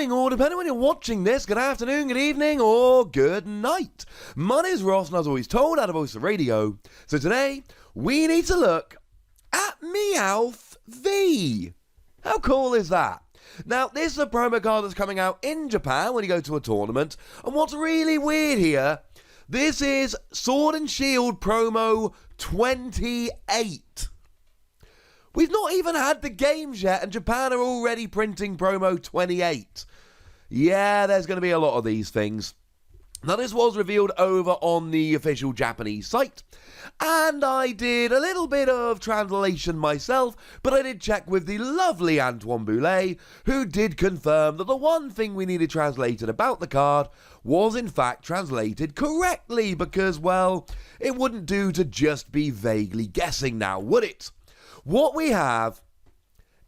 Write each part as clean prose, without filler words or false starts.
morning, or depending when you're watching this, good afternoon, good evening, or good night. My name's Ross, and as always told, out of PTCGRadio. So today, we need to look at Meowth V. How cool is that? Now, this is a promo card that's coming out in Japan when you go to a tournament, and what's really weird here, this is Sword and Shield promo 28. We've not even had the games yet, and Japan are already printing promo 28. Yeah, there's going to be a lot of these things. Now, this was revealed over on the official Japanese site, and I did a little bit of translation myself, but I did check with the lovely Antoine Boulet, who did confirm that the one thing we needed translated about the card was in fact translated correctly, because, well, it wouldn't do to just be vaguely guessing now, would it? What we have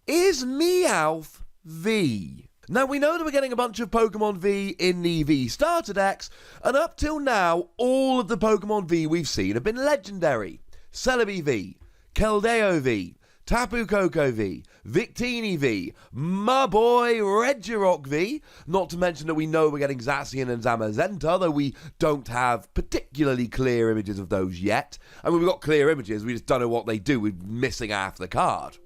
is Meowth V. Now, we know that we're getting a bunch of Pokemon V in the V starter decks, and up till now, all of the Pokemon V we've seen have been legendary. Celebi V, Keldeo V, Tapu Koko V, Victini V, my boy Regirock V, not to mention that we know we're getting Zacian and Zamazenta, though we don't have particularly clear images of those yet. I mean, we've got clear images, we just don't know what they do, we're missing half the card.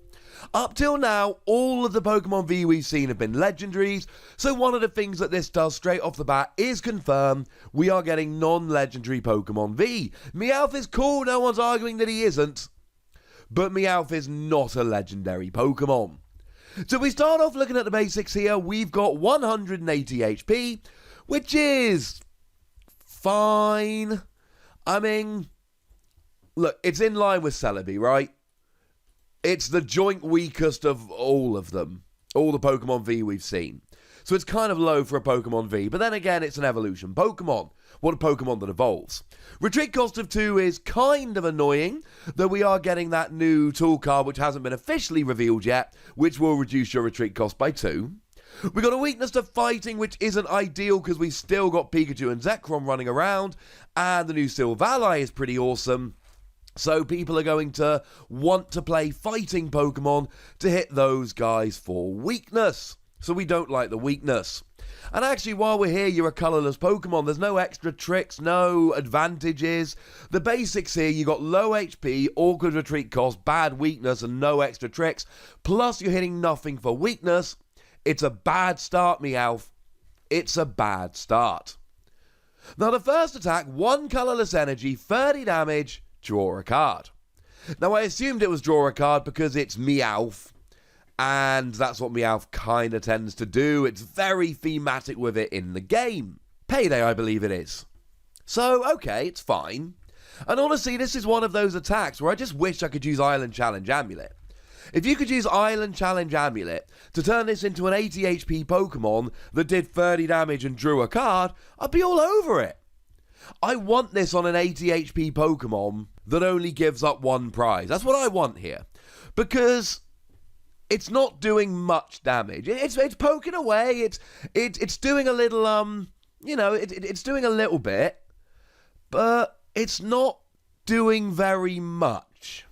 Up till now, all of the Pokemon V we've seen have been legendaries, so one of the things that this does straight off the bat is confirm we are getting non-legendary Pokemon V. Meowth is cool, no one's arguing that he isn't, but Meowth is not a legendary Pokemon. So we start off looking at the basics here. We've got 180 HP, which is fine. I mean, look, it's in line with Celebi, right? It's the joint weakest of all of them. All the Pokemon V we've seen. So it's kind of low for a Pokemon V, but then again, it's an evolution Pokemon. What a Pokemon that evolves. Retreat cost of 2 is kind of annoying, though we are getting that new tool card which hasn't been officially revealed yet, which will reduce your retreat cost by 2. We got a weakness to fighting, which isn't ideal because we've still got Pikachu and Zekrom running around, and the new Silvally is pretty awesome. So people are going to want to play fighting Pokemon to hit those guys for weakness. So we don't like the weakness. And actually, while we're here, you're a colourless Pokemon. There's no extra tricks, no advantages. The basics here, you got low HP, awkward retreat cost, bad weakness, and no extra tricks. Plus, you're hitting nothing for weakness. It's a bad start, Meowth. It's a bad start. Now, the first attack, 1 colourless energy, 30 damage, draw a card. Now, I assumed it was draw a card because it's Meowth, and that's what Meowth kind of tends to do. It's very thematic with it in the game. Payday, I believe it is. So, okay, it's fine. And honestly, this is one of those attacks where I just wish I could use Island Challenge Amulet. If you could use Island Challenge Amulet to turn this into an 80 HP Pokemon that did 30 damage and drew a card, I'd be all over it. I want this on an 80 HP Pokemon that only gives up 1 prize. That's what I want here. Because it's not doing much damage. It's poking away. It's doing a little, it's doing a little bit. But it's not doing very much.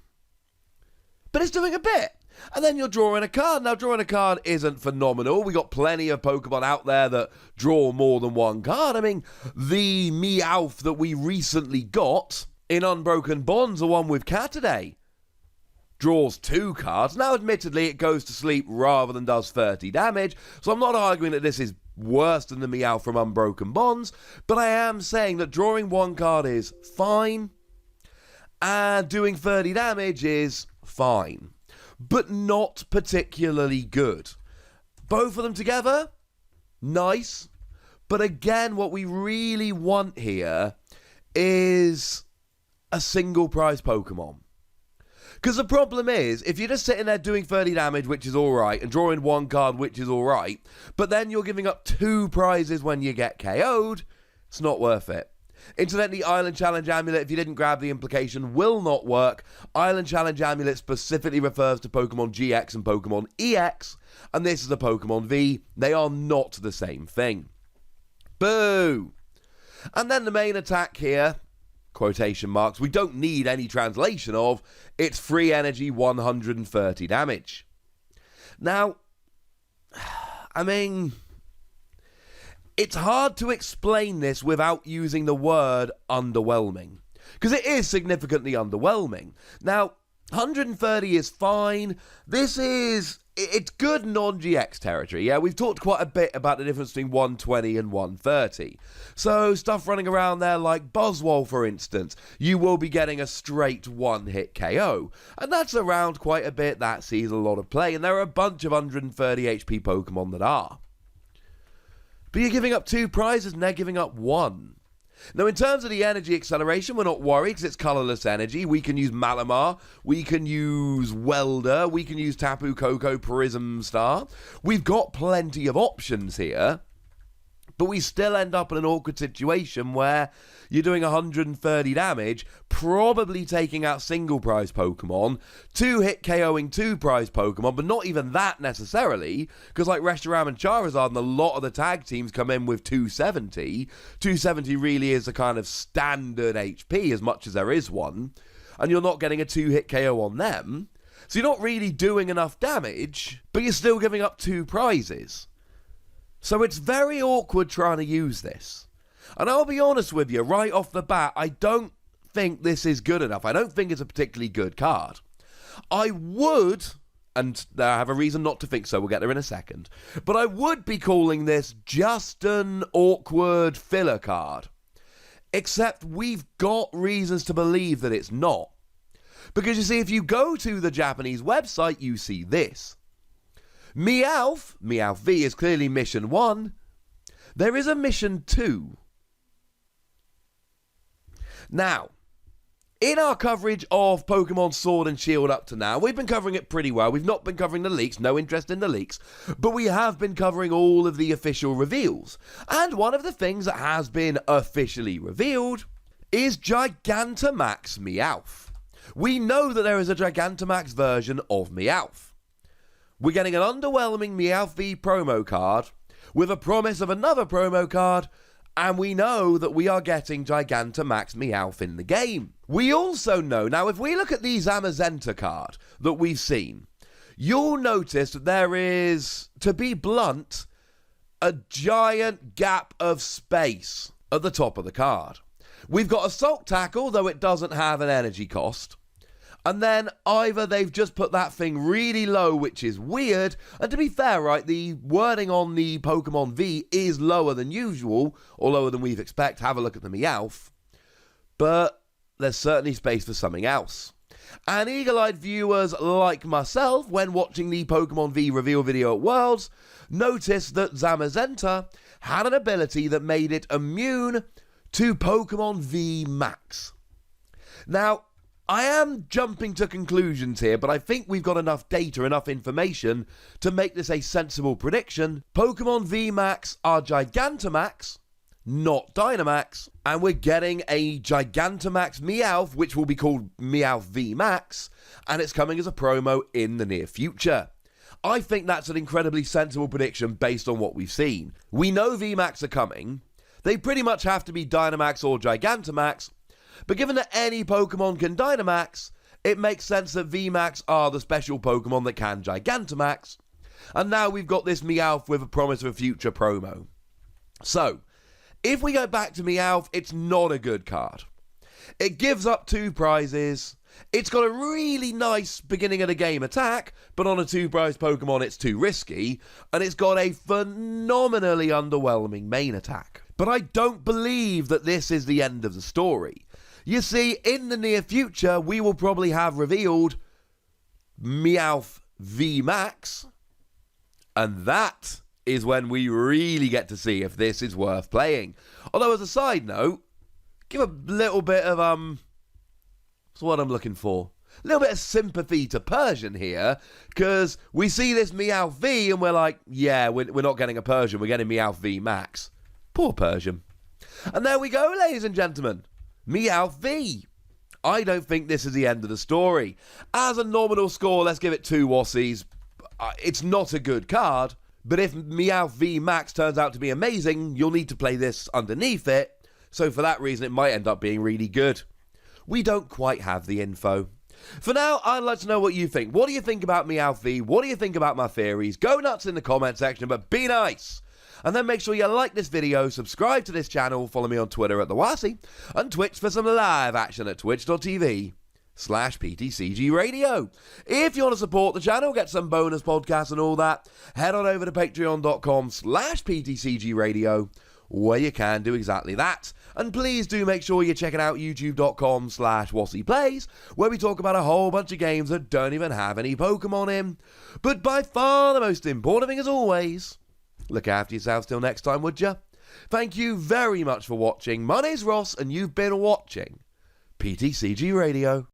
But it's doing a bit. And then you're drawing a card. Now, drawing a card isn't phenomenal. We got plenty of Pokemon out there that draw more than 1 card. I mean, the Meowth that we recently got in Unbroken Bonds, the one with Cataday, draws 2 cards. Now, admittedly, it goes to sleep rather than does 30 damage, so I'm not arguing that this is worse than the Meowth from Unbroken Bonds, but I am saying that drawing 1 card is fine, and doing 30 damage is fine, but not particularly good. Both of them together, nice, but again, what we really want here is a single prize Pokemon. Because the problem is, if you're just sitting there doing 30 damage, which is alright, and drawing 1 card, which is alright, but then you're giving up 2 prizes when you get KO'd, it's not worth it. Incidentally, Island Challenge Amulet, if you didn't grab the implication, will not work. Island Challenge Amulet specifically refers to Pokemon GX and Pokemon EX, and this is a Pokemon V. They are not the same thing. Boo! And then the main attack here, quotation marks, we don't need any translation of, it's free energy, 130 damage. Now, I mean, It's hard to explain this without using the word underwhelming, because it is significantly underwhelming. Now, 130 is fine. It's good non-GX territory. Yeah, we've talked quite a bit about the difference between 120 and 130. So stuff running around there like Buzzwole, for instance, you will be getting a straight one-hit KO. And that's around quite a bit. That sees a lot of play. And there are a bunch of 130 HP Pokemon that are. But you're giving up 2 prizes and they're giving up 1. Now, in terms of the energy acceleration, we're not worried because it's colourless energy. We can use Malamar, we can use Welder, we can use Tapu Koko, Prism Star. We've got plenty of options here, but we still end up in an awkward situation where you're doing 130 damage, probably taking out single prize Pokemon, 2-hit KOing 2 prize Pokemon, but not even that necessarily, because like Reshiram and Charizard and a lot of the tag teams come in with 270. 270 really is a kind of standard HP, as much as there is one, and you're not getting a 2-hit KO on them, so you're not really doing enough damage, but you're still giving up 2 prizes. So it's very awkward trying to use this. And I'll be honest with you, right off the bat, I don't think this is good enough. I don't think it's a particularly good card. I would, and I have a reason not to think so, we'll get there in a second, but I would be calling this just an awkward filler card. Except we've got reasons to believe that it's not. Because you see, if you go to the Japanese website, you see this. Meowth V is clearly Mission 1. There is a Mission 2. Now, in our coverage of Pokemon Sword and Shield up to now, we've been covering it pretty well. We've not been covering the leaks, no interest in the leaks, but we have been covering all of the official reveals. And one of the things that has been officially revealed is Gigantamax Meowth. We know that there is a Gigantamax version of Meowth. We're getting an underwhelming Meowth V promo card with a promise of another promo card, and we know that we are getting Gigantamax Meowth in the game. We also know, now if we look at the Zamazenta card that we've seen, you'll notice that there is, to be blunt, a giant gap of space at the top of the card. We've got Assault Tackle, though it doesn't have an energy cost. And then either they've just put that thing really low, which is weird, and to be fair, right, the wording on the Pokemon V is lower than usual, or lower than we've expect. Have a look at the Meowth. But there's certainly space for something else. And eagle-eyed viewers like myself, when watching the Pokemon V reveal video at Worlds, noticed that Zamazenta had an ability that made it immune to Pokemon V Max. Now, I am jumping to conclusions here, but I think we've got enough data, enough information to make this a sensible prediction. Pokemon V Max are Gigantamax, not Dynamax, and we're getting a Gigantamax Meowth, which will be called Meowth V Max, and it's coming as a promo in the near future. I think that's an incredibly sensible prediction based on what we've seen. We know V Max are coming. They pretty much have to be Dynamax or Gigantamax, but given that any Pokemon can Dynamax, it makes sense that VMAX are the special Pokemon that can Gigantamax. And now we've got this Meowth with a promise of a future promo. So, if we go back to Meowth, it's not a good card. It gives up 2 prizes. It's got a really nice beginning of the game attack, but on a 2-prize Pokemon it's too risky. And it's got a phenomenally underwhelming main attack. But I don't believe that this is the end of the story. You see, in the near future, we will probably have revealed Meowth V Max, and that is when we really get to see if this is worth playing. Although, as a side note, give a little bit of, what's what I'm looking for? A little bit of sympathy to Persian here, because we see this Meowth V, and we're like, yeah, we're not getting a Persian, we're getting Meowth V Max. Poor Persian. And there we go, ladies and gentlemen. Meowth V. I don't think this is the end of the story. As a nominal score, let's give it 2 Wassies. It's not a good card, but if Meowth V Max turns out to be amazing, you'll need to play this underneath it, so for that reason it might end up being really good. We don't quite have the info. For now, I'd like to know what you think. What do you think about Meowth V? What do you think about my theories? Go nuts in the comment section, but be nice. And then make sure you like this video, subscribe to this channel, follow me on Twitter at TheWassy, and Twitch for some live action at twitch.tv/PTCGRadio. If you want to support the channel, get some bonus podcasts and all that, head on over to patreon.com/PTCGRadio, where you can do exactly that. And please do make sure you're checking out youtube.com/WassyPlays, where we talk about a whole bunch of games that don't even have any Pokemon in. But by far the most important thing, as always, look after yourselves till next time, would ya? Thank you very much for watching. My name's Ross, and you've been watching PTCG Radio.